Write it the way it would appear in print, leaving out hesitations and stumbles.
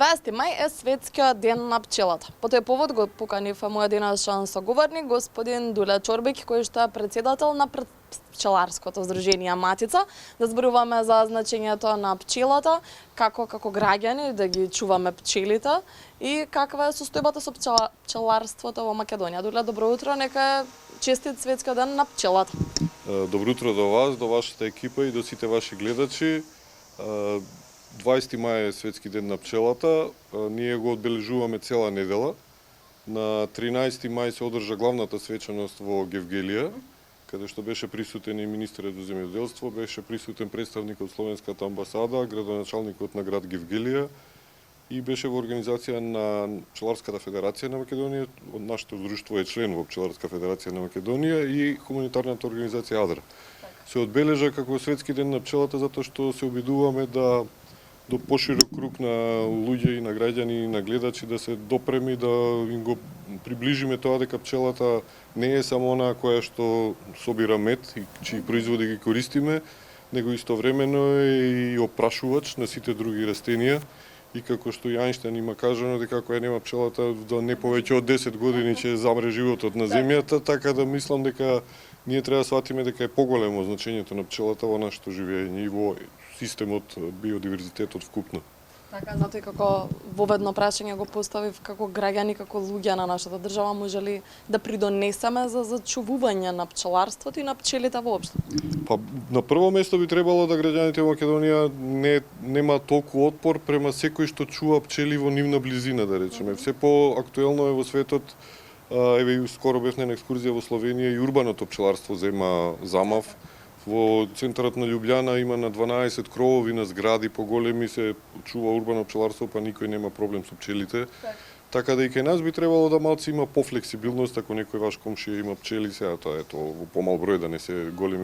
20 мај е светскиот ден на пчелата. По тој повод го поканив мојот денешен соговорник, господин Дуле Чорбик, кој што е председател на пчеларското здружение Матица, да зборуваме за значењето на пчелата, како граѓани да ги чуваме пчелите и каква е состојбата со пчеларството во Македонија. Дуле, добро утро, нека честит светски ден на пчелата. Добро утро до вас, до вашата екипа и до сите ваши гледачи. 20 мај е светски ден на пчелата. Ние го одбележуваме цела недела. На 13 мај се одржа главната свечаност во Гевгелија, каде што беше присутен и министерот за земјоделство, беше присутен представник од Словенската амбасада, градоначалникот на град Гевгелија и беше во организација на Пчеларската федерација на Македонија. Нашето друштво е член во Пчеларска федерација на Македонија и хуманитарната организација Адра. Се одбележа како светски ден на пчелата затоа што се обидуваме да до поширок круг на луѓе и на граѓани и на гледачи да се допреми, да им го приближиме тоа дека пчелата не е само онаа која што собира мед и чии производи ги користиме, него истовремено е и опрашувач на сите други растенија. И како што и Ајнштајн има кажано дека ако ја нема пчелата до не повеќе од 10 години ќе замре животот на земјата, така да мислам дека ние треба да сватиме дека е поголемо значењето на пчелата во нашето живење и во системот биодиверзитетот вкупно. Така, затоа и како воведно прашање го поставив, како граѓани, како луѓе на нашата држава, може ли да придонесеме за зачувување на пчеларството и на пчелите воопшто? Па, на прво место би требало да граѓаните во Македонија нема толку отпор према секој што чува пчели во нивна близина, да речеме. Все по-актуелно е во светот, еве и скоро бевме на екскурзија во Словенија и урбаното пчеларство зема замав. Во центарот на Љубљана има на 12 кровови на згради поголеми се чува урбано пчеларство, па никој нема проблем со пчелите. Така да и кај нас би требало да малку има пофлексибилност, ако некој ваш комшија има пчели, сега тоа во помал број, да не се големи